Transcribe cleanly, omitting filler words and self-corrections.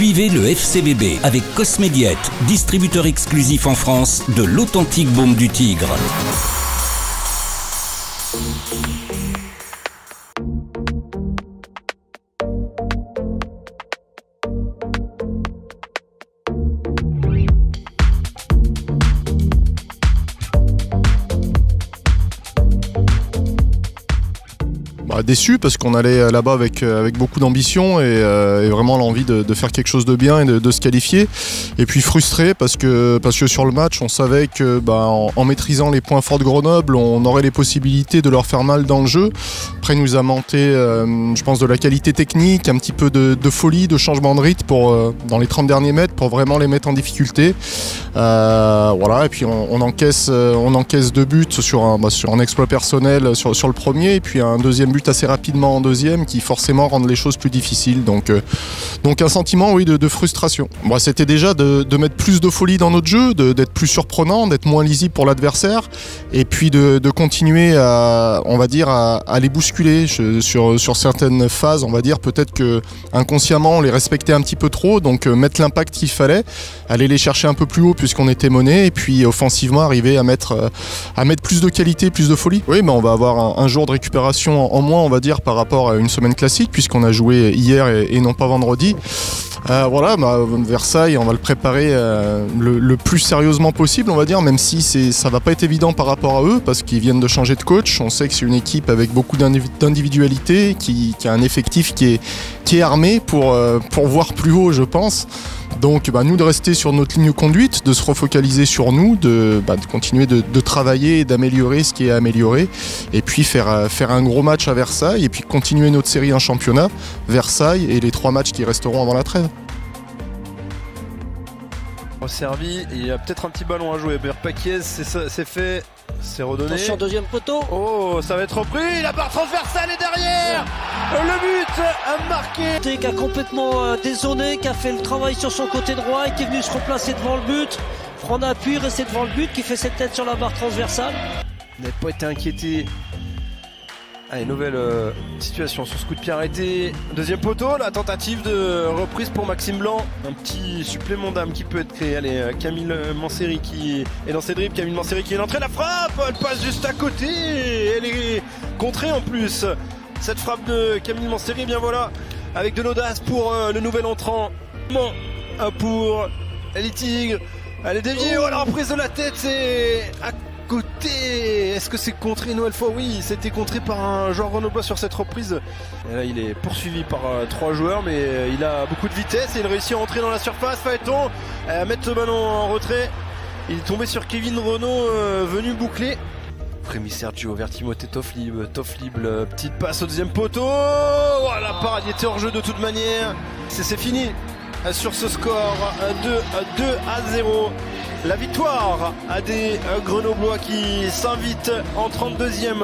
Suivez le FCBB avec Cosmédiet, distributeur exclusif en France de l'authentique baume du tigre. Déçu parce qu'on allait là-bas avec beaucoup d'ambition et vraiment l'envie de faire quelque chose de bien et de se qualifier. Et puis frustré parce que sur le match, on savait que en maîtrisant les points forts de Grenoble, on aurait les possibilités de leur faire mal dans le jeu. Après, il nous a manqué, je pense, de la qualité technique, un petit peu de folie, de changement de rythme dans les 30 derniers mètres pour vraiment les mettre en difficulté. Voilà, et puis on encaisse 2 buts sur un exploit personnel sur le premier, et puis un deuxième but assez rapidement en deuxième qui forcément rendent les choses plus difficiles. Donc un sentiment de frustration. C'était déjà de mettre plus de folie dans notre jeu, d'être plus surprenant, d'être moins lisible pour l'adversaire, et puis de continuer à les bousculer sur certaines phases. On va dire peut-être que inconsciemment on les respectait un petit peu trop, donc mettre l'impact qu'il fallait, aller les chercher un peu plus haut puisqu'on était mené, et puis offensivement arriver à mettre plus de qualité, plus de folie. Oui, mais on va avoir un jour de récupération en moins, on va dire, par rapport à une semaine classique, puisqu'on a joué hier et non pas vendredi. Versailles, on va le préparer le plus sérieusement possible, on va dire, même si ça va pas être évident par rapport à eux, parce qu'ils viennent de changer de coach. On sait que c'est une équipe avec beaucoup d'individualité, qui a un effectif qui est armé pour voir plus haut, je pense. Donc nous de rester sur notre ligne de conduite, de se refocaliser sur nous, de continuer de travailler et d'améliorer ce qui est amélioré, et puis faire un gros match à Versailles, et puis continuer notre série en championnat, Versailles et les 3 matchs qui resteront avant la trêve. Servi, il y a peut-être un petit ballon à jouer. Paquiez, c'est fait, c'est redonné. Attention, deuxième poteau. Oh, ça va être repris. La barre transversale est derrière. Le but marqué. Qui a complètement dézonné, qui a fait le travail sur son côté droit et qui est venu se replacer devant le but, prendre appui, rester devant le but, qui fait cette tête sur la barre transversale. Vous n'avez pas été inquiété. Allez, nouvelle situation sur ce coup de pied arrêté. Deuxième poteau, la tentative de reprise pour Maxime Blanc. Un petit supplément d'âme qui peut être créé. Allez, Camille Manséry qui est dans ses dribbles. Camille Manséry qui est l'entrée. La frappe, elle passe juste à côté. Elle est contrée en plus. Cette frappe de Camille Manséry, bien voilà, avec de l'audace pour le nouvel entrant. Pour les Tigres. Elle est déviée. Oh, la reprise de la tête, c'est à côté. Est-ce que c'est contré une nouvelle fois? Oui, c'était contré par un joueur grenoblois sur cette reprise. Et là, il est poursuivi par 3 joueurs, mais il a beaucoup de vitesse et il réussit à entrer dans la surface. Phaéton à mettre ce ballon en retrait. Il est tombé sur Kevin Renaud, venu boucler. Rémi Sergio vers Timothée Toflib, petite passe au deuxième poteau. Voilà, la parade était hors jeu de toute manière. C'est fini sur ce score 2-0. La victoire à des Grenoblois qui s'invitent en 32e.